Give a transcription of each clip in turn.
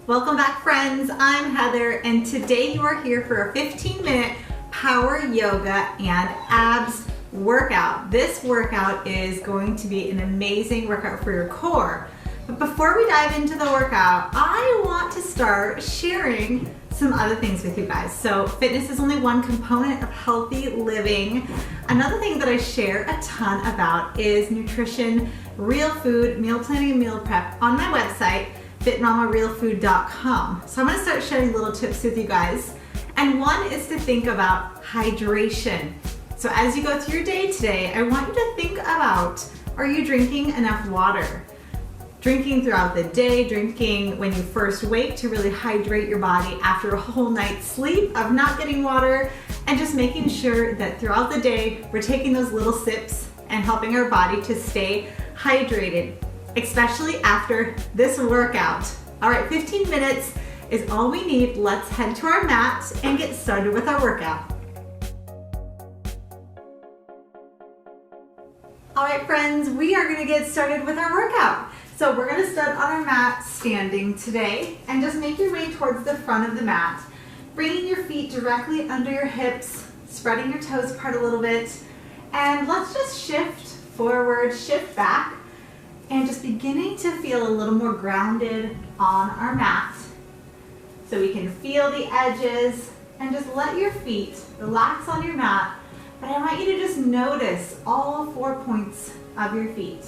Welcome back, friends. I'm Heather, and today you are here for a 15-minute power yoga and abs workout. This workout is going to be an amazing workout for your core. But before we dive into the workout, I want to start sharing some other things with you guys. So fitness is only one component of healthy living. Another thing that I share a ton about is nutrition, real food, meal planning, and meal prep on my website, fitmamarealfood.com. So I'm gonna start sharing little tips with you guys. And one is to think about hydration. So as you go through your day today, I want you to think about, are you drinking enough water? Drinking throughout the day, drinking when you first wake to really hydrate your body after a whole night's sleep of not getting water, and just making sure that throughout the day, we're taking those little sips and helping our body to stay hydrated, especially after this workout. All right, 15 minutes is all we need. Let's head to our mat and get started with our workout. All right, friends, we are gonna get started with our workout. So we're gonna start on our mat standing today, and just make your way towards the front of the mat, bringing your feet directly under your hips, spreading your toes apart a little bit, and let's just shift forward, shift back, and just beginning to feel a little more grounded on our mat. So we can feel the edges and just let your feet relax on your mat. But I want you to just notice all 4 points of your feet.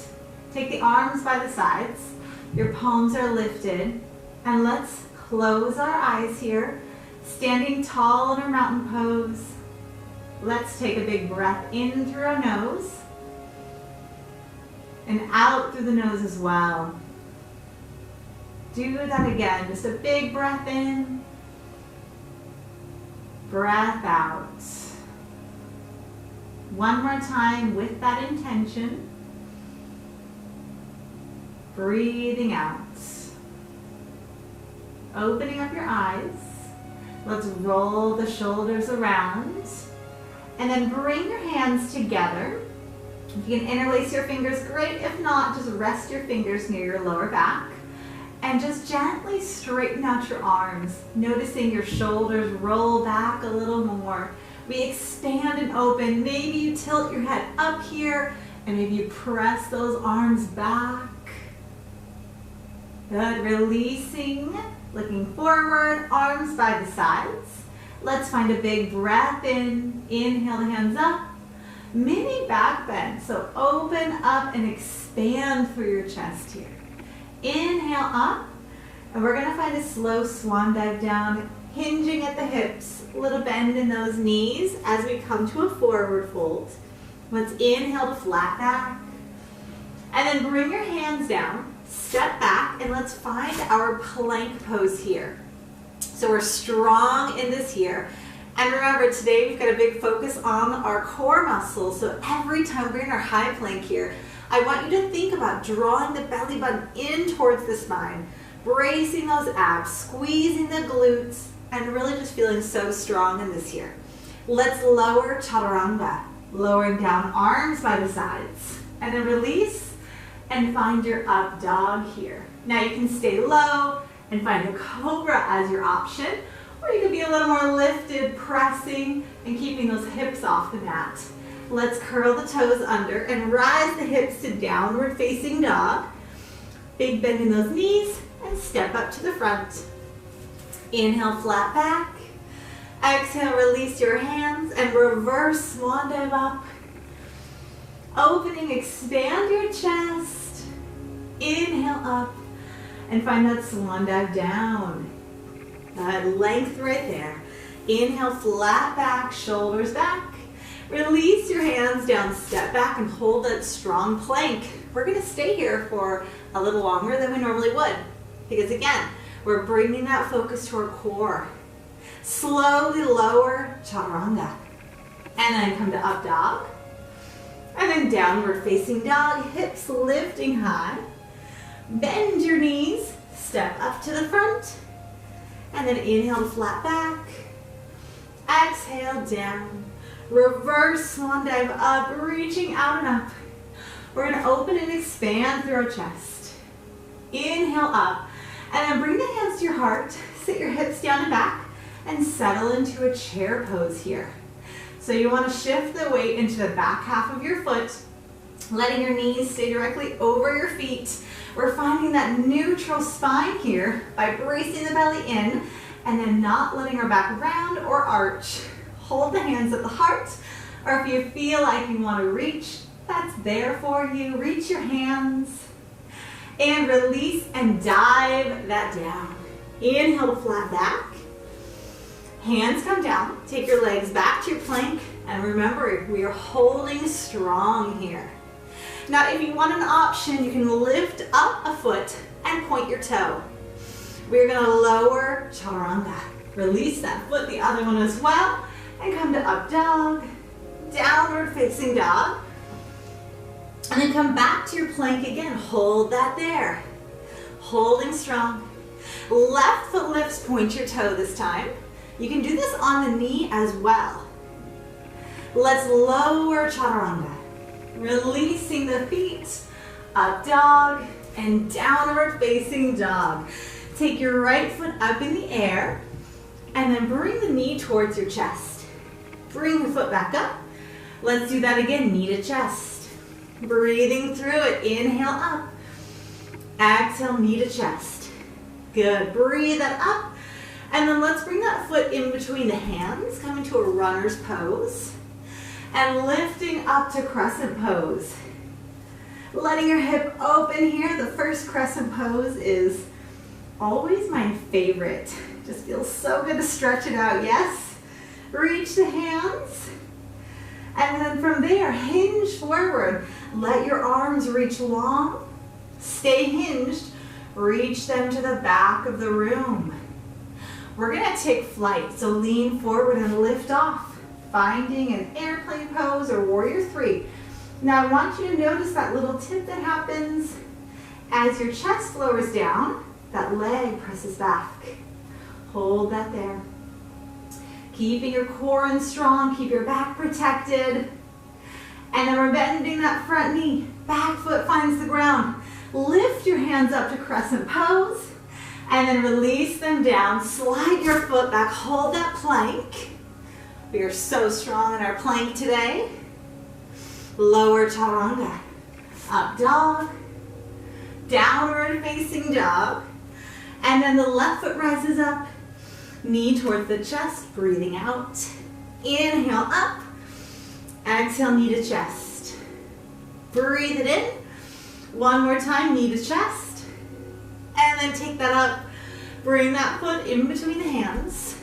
Take the arms by the sides, your palms are lifted, and let's close our eyes here, standing tall in our mountain pose. Let's take a big breath in through our nose, and out through the nose as well. Do that again, just a big breath in, breath out. One more time with that intention. Breathing out. Opening up your eyes. Let's roll the shoulders around. And then bring your hands together. If you can interlace your fingers, great. If not, just rest your fingers near your lower back. And just gently straighten out your arms, noticing your shoulders roll back a little more. We expand and open. Maybe you tilt your head up here, and maybe you press those arms back. Good, releasing, looking forward, arms by the sides. Let's find a big breath in. Inhale the hands up. Mini back bend, so open up and expand through your chest here. Inhale up, and we're gonna find a slow swan dive down, hinging at the hips, a little bend in those knees as we come to a forward fold. Let's inhale to flat back, and then bring your hands down, step back, and let's find our plank pose here. So we're strong in this here. And remember, today we've got a big focus on our core muscles. So every time we're in our high plank here, I want you to think about drawing the belly button in towards the spine, bracing those abs, squeezing the glutes, and really just feeling so strong in this here. Let's lower chaturanga, lowering down arms by the sides, and then release and find your up dog here. Now you can stay low and find a cobra as your option, or you can be a little more lifted, pressing and keeping those hips off the mat. Let's curl the toes under and rise the hips to downward facing dog. Big bend in those knees and step up to the front. Inhale, flat back. Exhale, release your hands and reverse swan dive up. Opening, expand your chest. Inhale up and find that swan dive down. Length right there. Inhale, flat back, shoulders back. Release your hands down, step back, and hold that strong plank. We're gonna stay here for a little longer than we normally would, because again, we're bringing that focus to our core. Slowly lower chaturanga, and then come to up dog, and then downward facing dog, hips lifting high. Bend your knees, step up to the front, and then inhale to flat back. Exhale down. Reverse swan dive up, reaching out and up. We're gonna open and expand through our chest. Inhale up, And then bring the hands to your heart, sit your hips down and back, and settle into a chair pose here. So you want to shift the weight into the back half of your foot, letting your knees stay directly over your feet. We're finding that neutral spine here by bracing the belly in and then not letting our back round or arch. Hold the hands at the heart, or if you feel like you want to reach, that's there for you. Reach your hands and release and dive that down. Inhale to flat back. Hands come down. Take your legs back to your plank. And remember, we are holding strong here. Now, if you want an option, you can lift up a foot and point your toe. We're going to lower chaturanga. Release that foot, the other one as well. And come to up dog, downward facing dog. And then come back to your plank again. Hold that there. Holding strong. Left foot lifts, point your toe this time. You can do this on the knee as well. Let's lower chaturanga. Releasing the feet, up dog, and downward facing dog. Take your right foot up in the air, and then bring the knee towards your chest. Bring the foot back up. Let's do that again, knee to chest. Breathing through it, inhale up. Exhale, knee to chest. Good, breathe that up. And then let's bring that foot in between the hands, coming to a runner's pose. And lifting up to crescent pose. Letting your hip open here. The first crescent pose is always my favorite. Just feels so good to stretch it out, yes? Reach the hands. And then from there, hinge forward. Let your arms reach long. Stay hinged. Reach them to the back of the room. We're gonna take flight, so lean forward and lift off. Finding an airplane pose or warrior three. Now I want you to notice that little tip that happens as your chest lowers down, that leg presses back. Hold that there. Keeping your core in strong, keep your back protected. And then we're bending that front knee. Back foot finds the ground. Lift your hands up to crescent pose and then release them down. Slide your foot back, hold that plank. We are so strong in our plank today. Lower chaturanga. Up dog. Downward facing dog. And then the left foot rises up. Knee towards the chest. Breathing out. Inhale up. Exhale, knee to chest. Breathe it in. One more time, knee to chest. And then take that up. Bring that foot in between the hands.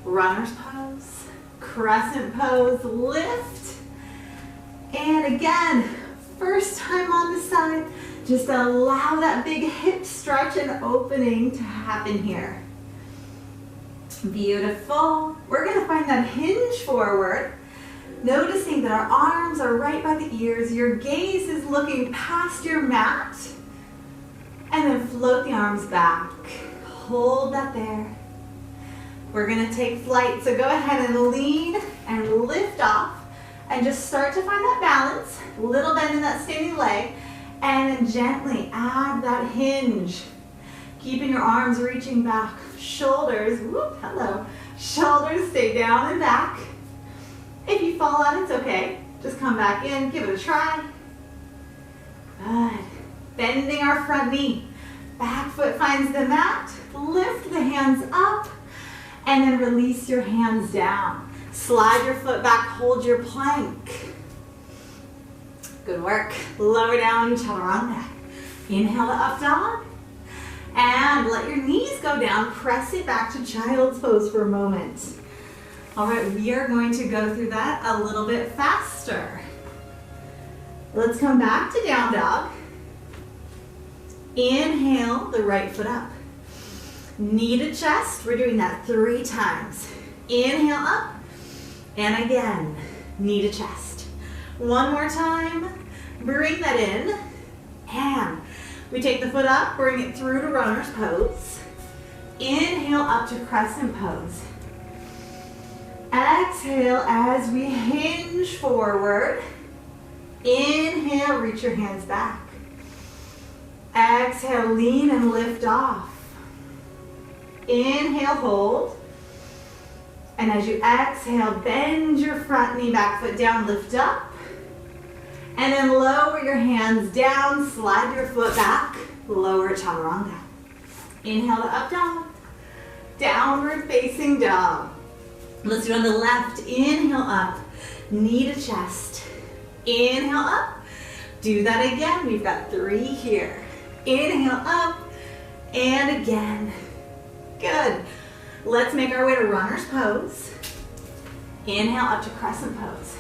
Runner's pose. Crescent pose, lift. And again, first time on the side, just allow that big hip stretch and opening to happen here. Beautiful. We're gonna find that hinge forward, noticing that our arms are right by the ears, your gaze is looking past your mat, and then float the arms back. Hold that there. We're gonna take flight, so go ahead and lean and lift off and just start to find that balance, little bend in that standing leg, and then gently add that hinge. Keeping your arms reaching back, shoulders, whoop, hello, shoulders stay down and back. If you fall out, it's okay. Just come back in, give it a try. Good. Bending our front knee. Back foot finds the mat, lift the hands up, and then release your hands down. Slide your foot back, hold your plank. Good work. Lower down, chaturanga. Inhale to up dog. And let your knees go down. Press it back to child's pose for a moment. All right, we are going to go through that a little bit faster. Let's come back to down dog. Inhale the right foot up. Knee to chest, we're doing that 3 times. Inhale up, and again, knee to chest. One more time, bring that in, and we take the foot up, bring it through to runner's pose. Inhale up to crescent pose. Exhale as we hinge forward. Inhale, reach your hands back. Exhale. Exhale, lean and lift off. Inhale, hold. And as you exhale, bend your front knee, back foot down, lift up. And then lower your hands down, slide your foot back, lower chaturanga. Inhale to up dog. Downward facing dog. Let's do it on the left. Inhale up, knee to chest. Inhale up. Do that again. We've got 3 here. Inhale up and again. Good. Let's make our way to runner's pose. Inhale up to crescent pose.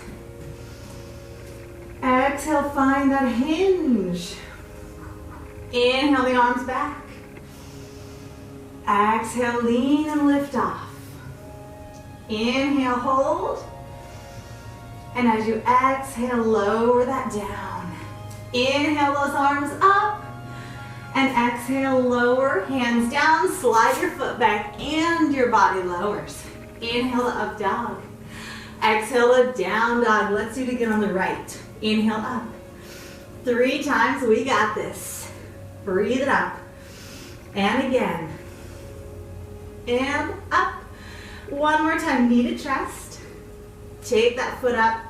Exhale, find that hinge. Inhale the arms back. Exhale, lean and lift off. Inhale, hold. And as you exhale, lower that down. Inhale those arms up. And exhale, lower, hands down, slide your foot back and your body lowers. Inhale to up dog. Exhale to down dog. Let's do it again on the right. Inhale up. 3 times, we got this. Breathe it up. And again. And up. One more time, knee to chest. Take that foot up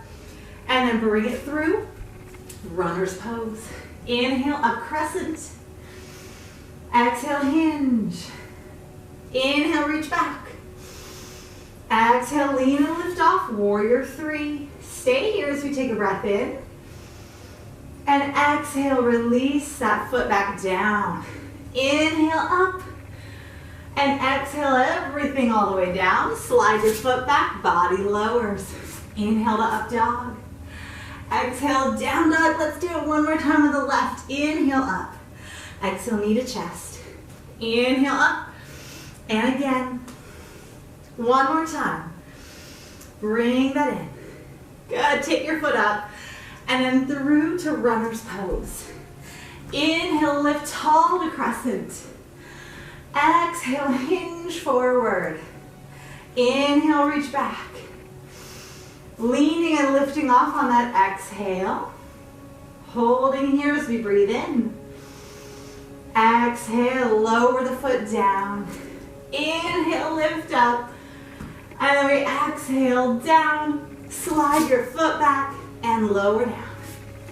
and then bring it through. Runner's pose. Inhale, up crescent. Exhale, hinge. Inhale, reach back. Exhale, lean and lift off, warrior 3. Stay here as we take a breath in. And exhale, release that foot back down. Inhale, up. And exhale, everything all the way down. Slide your foot back, body lowers. Inhale to up dog. Exhale, down dog. Let's do it one more time on the left. Inhale, up. Exhale, knee to chest. Inhale, up. And again. One more time. Bring that in. Good. Take your foot up. And then through to runner's pose. Inhale, lift tall to crescent. Exhale, hinge forward. Inhale, reach back. Leaning and lifting off on that exhale. Holding here as we breathe in. Exhale, lower the foot down. Inhale, lift up. And then we exhale down. Slide your foot back and lower down.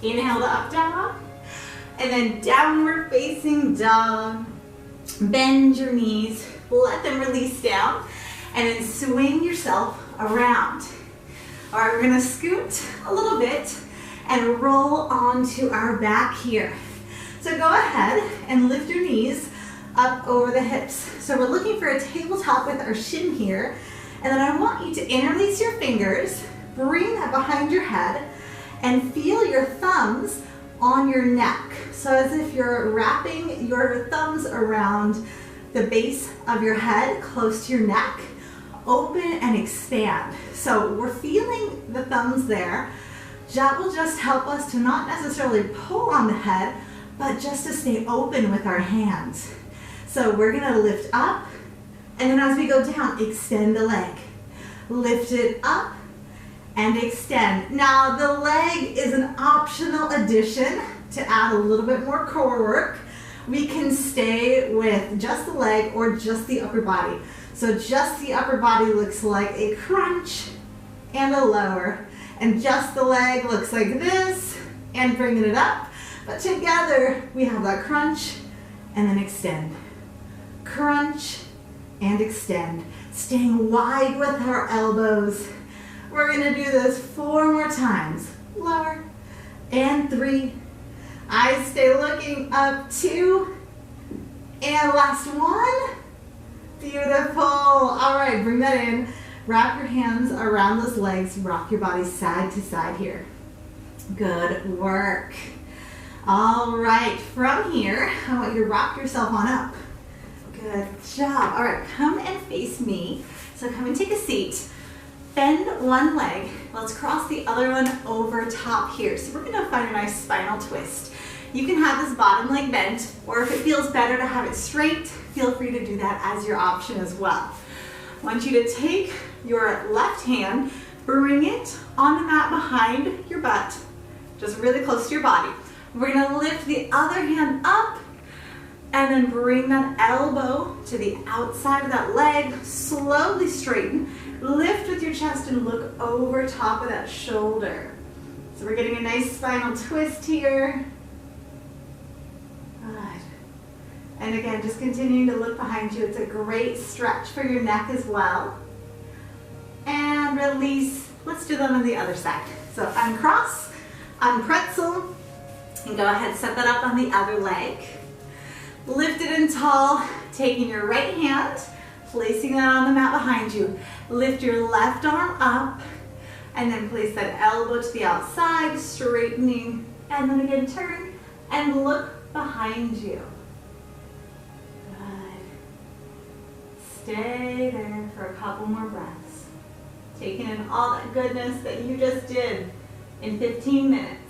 Inhale to up dog. And then downward facing dog. Bend your knees. Let them release down. And then swing yourself around. All right, we're going to scoot a little bit and roll onto our back here. So go ahead and lift your knees up over the hips. So we're looking for a tabletop with our shin here. And then I want you to interlace your fingers, bring that behind your head, and feel your thumbs on your neck. So as if you're wrapping your thumbs around the base of your head, close to your neck. Open and expand. So we're feeling the thumbs there. That will just help us to not necessarily pull on the head, but just to stay open with our hands. So we're gonna lift up, and then as we go down, extend the leg. Lift it up and extend. Now the leg is an optional addition to add a little bit more core work. We can stay with just the leg or just the upper body. So just the upper body looks like a crunch and a lower, and just the leg looks like this and bringing it up. But together we have that crunch and then extend. Crunch and extend. Staying wide with our elbows. We're gonna do this 4 more times. Lower and 3. Eyes stay looking up, 2. And last 1. Beautiful. All right, bring that in. Wrap your hands around those legs. Rock your body side to side here. Good work. All right, from here, I want you to rock yourself on up. Good job. All right, come and face me. So come and take a seat. Bend one leg. Let's cross the other one over top here. So we're gonna find a nice spinal twist. You can have this bottom leg bent, or if it feels better to have it straight, feel free to do that as your option as well. I want you to take your left hand, bring it on the mat behind your butt, just really close to your body. We're gonna lift the other hand up, And then bring that elbow to the outside of that leg. Slowly straighten. Lift with your chest and look over top of that shoulder. So we're getting a nice spinal twist here. Good. And again, just continuing to look behind you. It's a great stretch for your neck as well. And release. Let's do them on the other side. So uncross, unpretzel, and go ahead, set that up on the other leg. Lift it in tall, taking your right hand, placing that on the mat behind you. Lift your left arm up, and then place that elbow to the outside, straightening, and then again turn and look behind you. Good. Stay there for a couple more breaths. Taking in all that goodness that you just did in 15 minutes.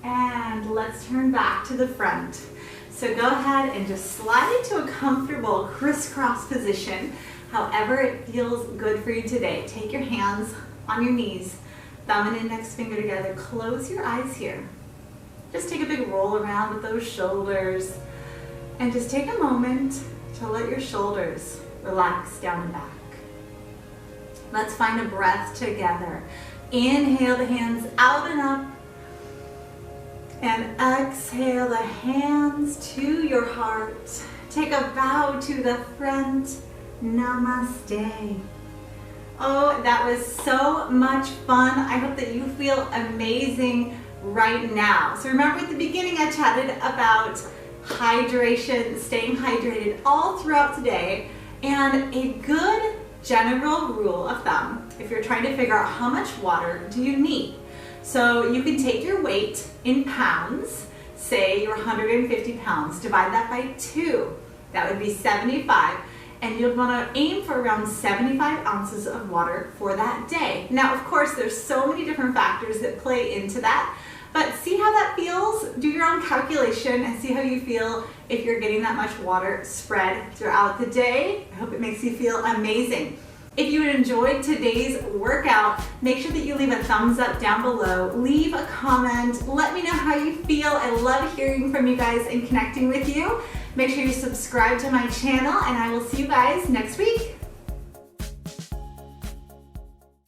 And let's turn back to the front. So go ahead and just slide into a comfortable crisscross position, however it feels good for you today. Take your hands on your knees, thumb and index finger together. Close your eyes here. Just take a big roll around with those shoulders and just take a moment to let your shoulders relax down and back. Let's find a breath together. Inhale the hands out and up. And exhale the hands to your heart. Take a bow to the front. Namaste. Oh, that was so much fun. I hope that you feel amazing right now. So remember at the beginning I chatted about hydration, staying hydrated all throughout today. And a good general rule of thumb, if you're trying to figure out how much water do you need. So you can take your weight in pounds, say you're 150 pounds, divide that by 2. That would be 75. And you'll want to aim for around 75 ounces of water for that day. Now, of course, there's so many different factors that play into that, but see how that feels. Do your own calculation and see how you feel if you're getting that much water spread throughout the day. I hope it makes you feel amazing. If you enjoyed today's workout, make sure that you leave a thumbs up down below. Leave a comment. Let me know how you feel. I love hearing from you guys and connecting with you. Make sure you subscribe to my channel, and I will see you guys next week.